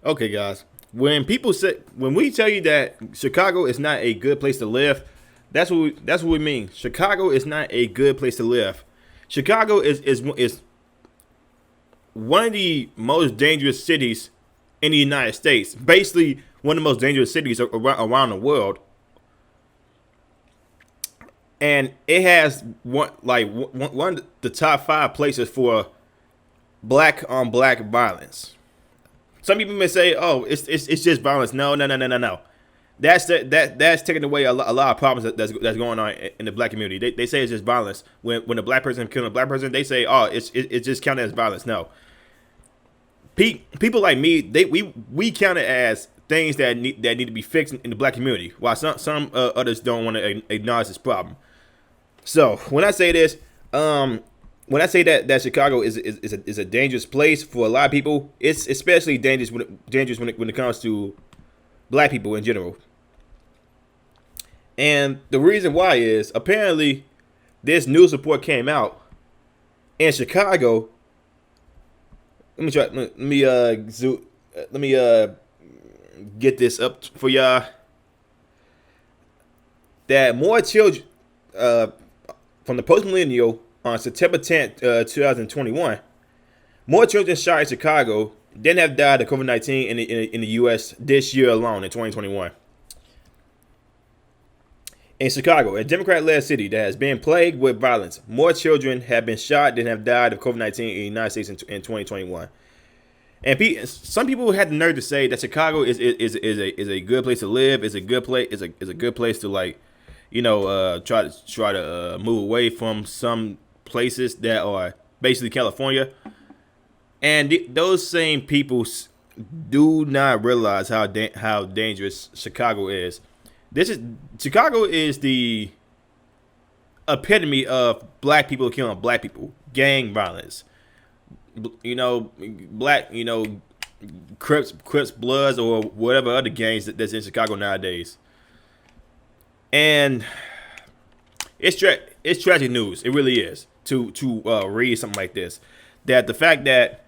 Okay, guys. When we tell you that Chicago is not a good place to live, that's what we mean. Chicago is not a good place to live. Chicago is one of the most dangerous cities in the United States. Basically, one of the most dangerous cities around the world. And it has one of the top five places for black on black violence. Some people may say, "Oh, it's just violence." No. That's taking away a lot of problems that's going on in the black community. They say it's just violence. When a black person killing a black person, they say, "Oh, it's just counted as violence." No, people like me, we count it as things that need to be fixed in the black community, while some others don't want to acknowledge this problem. So when I say this, when I say that Chicago is a dangerous place for a lot of people, it's especially dangerous when it comes to black people in general. And the reason why is apparently this news report came out in Chicago. Let me get this up for y'all. That more children from the post millennial on September 10th, 2021, more children shot in Chicago than have died of COVID-19 in the U.S. this year alone in 2021. In Chicago, a Democrat-led city that has been plagued with violence, more children have been shot than have died of COVID-19 in the United States in 2021. And some people had the nerve to say that Chicago is a good place to live, is a good place to try to move away from some places that are basically California. And those same people do not realize how dangerous Chicago is. Chicago is the epitome of black people killing black people, gang violence. Black, Crips, Bloods, or whatever other gangs that's in Chicago nowadays. And it's tragic news. It really is to read something like this. That the fact that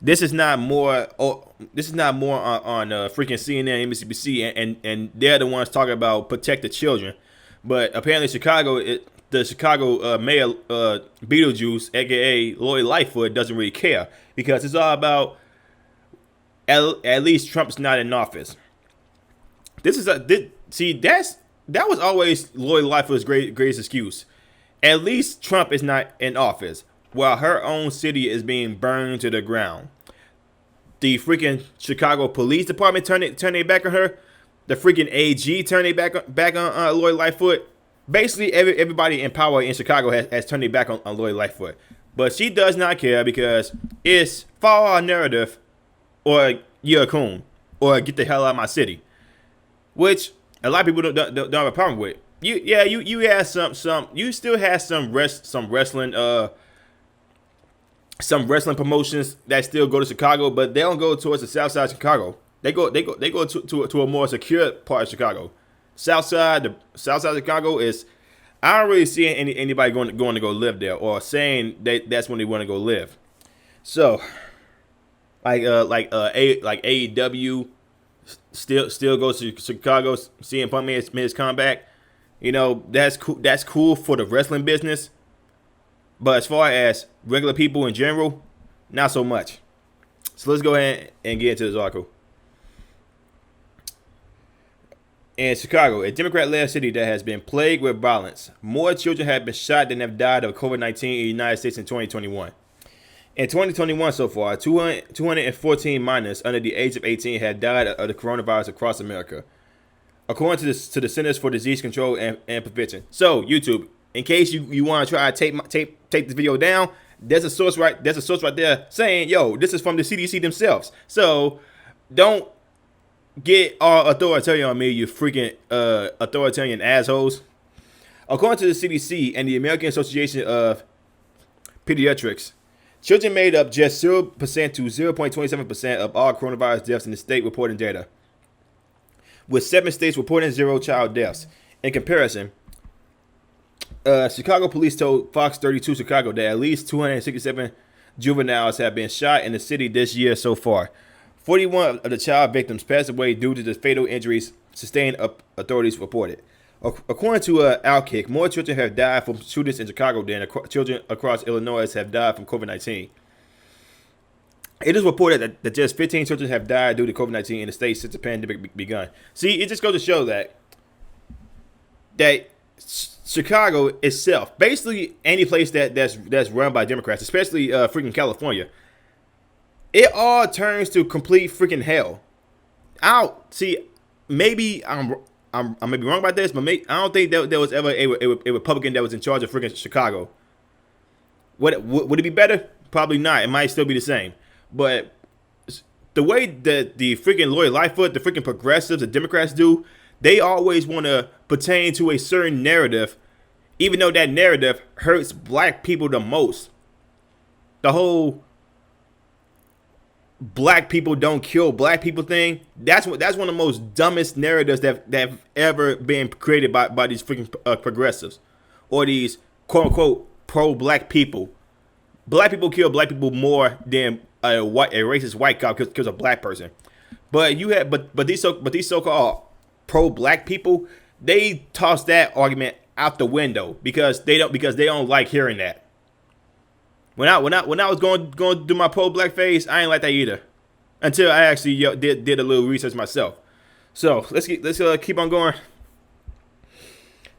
this is not more on freaking CNN, MSNBC, and they're the ones talking about protect the children, but apparently the Chicago mayor Beetlejuice, aka Lori Lightfoot, doesn't really care because it's all about at least Trump's not in office. That was always Lori Lightfoot's greatest excuse. At least Trump is not in office, while her own city is being burned to the ground. The freaking Chicago Police Department turn their back on her. The freaking AG turn their back on Lori Lightfoot. Basically, everybody in power in Chicago has turned their back on Lori Lightfoot. But she does not care because it's follow our narrative or you're a coon or get the hell out of my city. Which a lot of people don't have a problem with. You had you still have some wrestling promotions that still go to Chicago, but they don't go towards the south side of Chicago. They go to a more secure part of Chicago. The south side of Chicago is, I don't really see anybody going to go live there or saying that's when they want to go live. So like AEW still goes to Chicago. CM Punk made his comeback. That's cool for the wrestling business. But as far as regular people in general, not so much. So let's go ahead and get into this article. In Chicago, a Democrat-led city that has been plagued with violence, more children have been shot than have died of COVID-19 in the United States in 2021. In 2021 so far, 214 minors under the age of 18 have died of the coronavirus across America, according to the Centers for Disease Control and Prevention. So, YouTube, in case you want to try to take this video down, there's a source right there saying, yo, this is from the CDC themselves. So don't get all authoritarian on me, you freaking authoritarian assholes. According to the CDC and the American Association of Pediatrics, children made up just 0% to 0.27% of all coronavirus deaths in the state reporting data, with 7 states reporting 0 child deaths. In comparison, Chicago police told Fox 32 Chicago that at least 267 juveniles have been shot in the city this year so far. 41 of the child victims passed away due to the fatal injuries sustained, authorities reported. According to Outkick, more children have died from shootings in Chicago than children across Illinois have died from COVID-19. It is reported that just 15 children have died due to COVID-19 in the state since the pandemic begun. See, it just goes to show that Chicago itself, basically any place that's run by Democrats, especially freaking California, it all turns to complete freaking hell. Maybe I may be wrong about this, but I don't think that there was ever a Republican that was in charge of freaking Chicago. Would it be better? Probably not. It might still be the same. But the way that the freaking Lori Lightfoot, the freaking progressives, the Democrats do, they always want to pertain to a certain narrative, even though that narrative hurts black people the most. The whole black people don't kill black people thing, that's one of the most dumbest narratives that have ever been created by these freaking progressives or these quote unquote pro black people. Black people kill black people more than a racist white cop kills a black person. But these so-called pro black people, they toss that argument out the window because they don't like hearing that. When I was going to do my pro black phase, I ain't like that either, until I actually did a little research myself. So let's keep on going.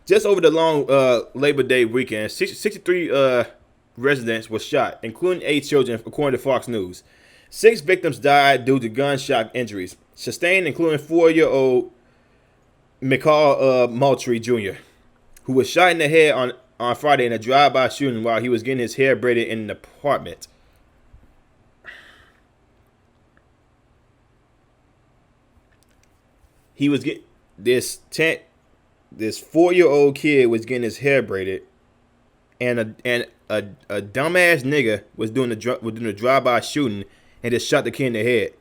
Just over the long Labor Day weekend, 63 residents were shot, including 8 children, according to Fox News. 6 victims died due to gunshot injuries sustained, including 4-year-old McCall Moultrie Jr., who was shot in the head on Friday in a drive-by shooting while he was getting his hair braided in an apartment. He was getting this 4-year-old kid was getting his hair braided, and a dumbass nigga was doing the drive-by shooting and just shot the kid in the head.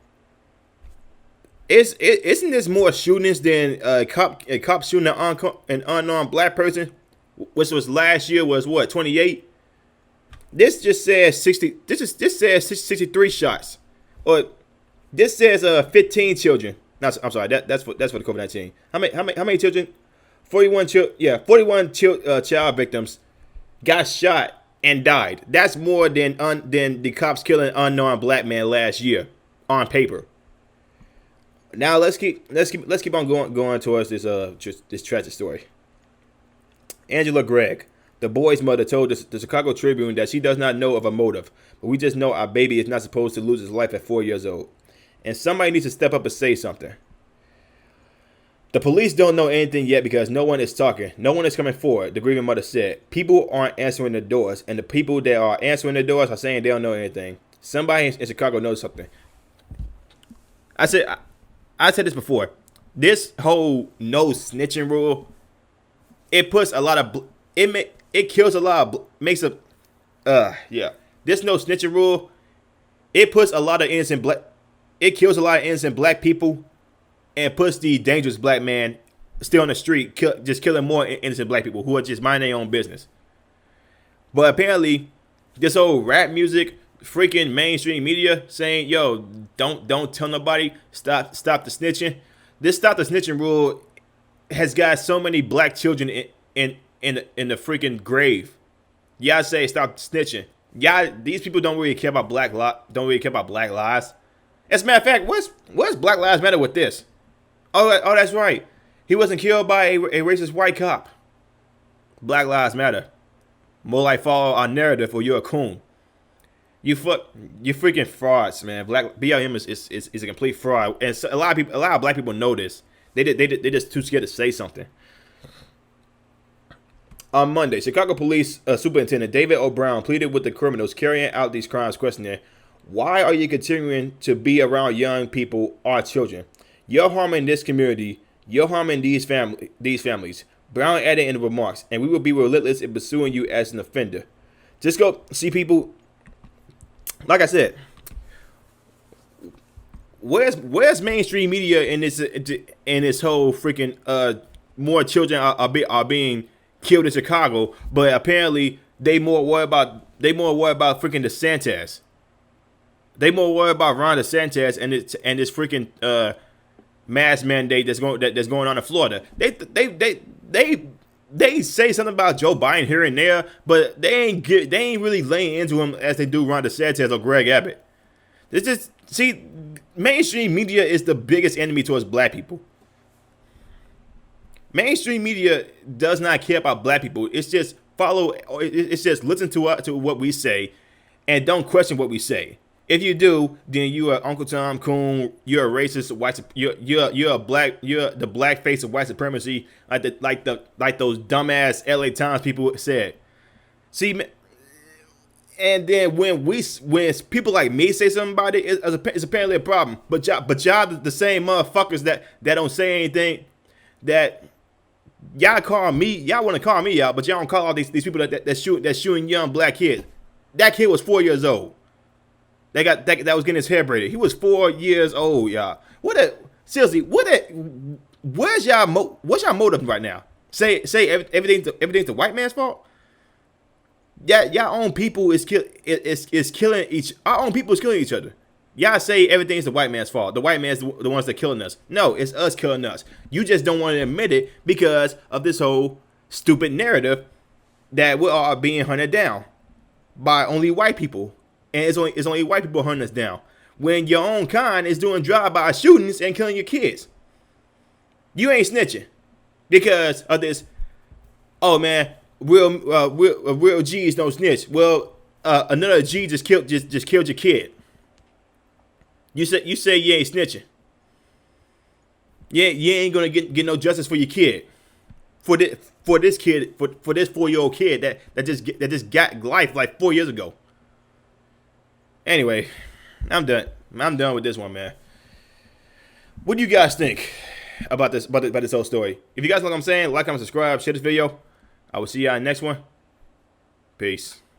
Isn't this more shootings than a cop shooting an unarmed black person, which was last year was what, 28? This just says 60. This says 63 shots, or this says 15 children. No, I'm sorry. That's for the COVID-19. How many children? 41 child victims got shot and died. That's more than the cops killing an unarmed black man last year on paper. Now let's keep on going towards this tragic story. Angela Gregg, the boy's mother, told the Chicago Tribune that she does not know of a motive, but we just know our baby is not supposed to lose his life at 4 years old, and somebody needs to step up and say something. The police don't know anything yet because no one is talking. No one is coming forward, the grieving mother said. People aren't answering the doors, and the people that are answering the doors are saying they don't know anything. Somebody in Chicago knows something. I said this before. This whole no snitching rule, it puts a lot of it kills a lot of makes a This no snitching rule, it puts a lot of innocent black. It kills a lot of innocent black people, and puts the dangerous black man still on the street, just killing more innocent black people who are just minding their own business. But apparently, this old rap music, freaking mainstream media saying, "Yo, don't tell nobody. Stop the snitching." This stop the snitching rule has got so many black children in the freaking grave. Y'all say stop snitching. Y'all, these people don't really care about black lives. As a matter of fact, what's Black Lives Matter with this? Oh, that's right. He wasn't killed by a racist white cop. Black Lives Matter. More like follow our narrative or you're a coon. You freaking frauds, man. BLM is a complete fraud, and so a lot of black people know this. They just too scared to say something. On Monday, Chicago Police Superintendent David O'Brown pleaded with the criminals carrying out these crimes, questioning, "Why are you continuing to be around young people, our children? You're harming this community. You're harming these families." Brown added in the remarks, "And we will be relentless in pursuing you as an offender." Just go see people. Like I said, where's mainstream media in this whole freaking more children are being killed in Chicago, but apparently they more worry about freaking DeSantis. They more worried about Ron DeSantis and this freaking mask mandate that's going on in Florida. They say something about Joe Biden here and there, but they ain't really laying into him as they do Ron DeSantis or Greg Abbott. It's just, see, mainstream media is the biggest enemy towards black people. Mainstream media does not care about black people. It's just it's just listen to what we say and don't question what we say. If you do, then you are Uncle Tom Coon. You're a racist white. You're the black face of white supremacy, like those dumbass LA Times people said. See, and then when people like me say something about it, it's apparently a problem. But y'all the same motherfuckers that don't say anything. That y'all want to call me out, but y'all don't call all these people that's shooting young black kids. That kid was 4 years old. That was getting his hair braided. He was 4 years old, y'all. Seriously, what's y'all motive right now? Say everything's the white man's fault? Yeah, y'all own people is killing our own people is killing each other. Y'all say everything's the white man's fault. The white man's the ones that are killing us. No, it's us killing us. You just don't want to admit it because of this whole stupid narrative that we are being hunted down by only white people. And it's only white people hunting us down. When your own kind is doing drive-by shootings and killing your kids. You ain't snitching because of this. Oh man, real G's don't snitch. Well, another G just killed your kid. You say you ain't snitching. Yeah, you ain't gonna get no justice for your kid. For this 4-year-old kid that just got life like 4 years ago. Anyway, I'm done. I'm done with this one, man. What do you guys think about this whole story? If you guys know what I'm saying, like, comment, subscribe, share this video. I will see y'all in the next one. Peace.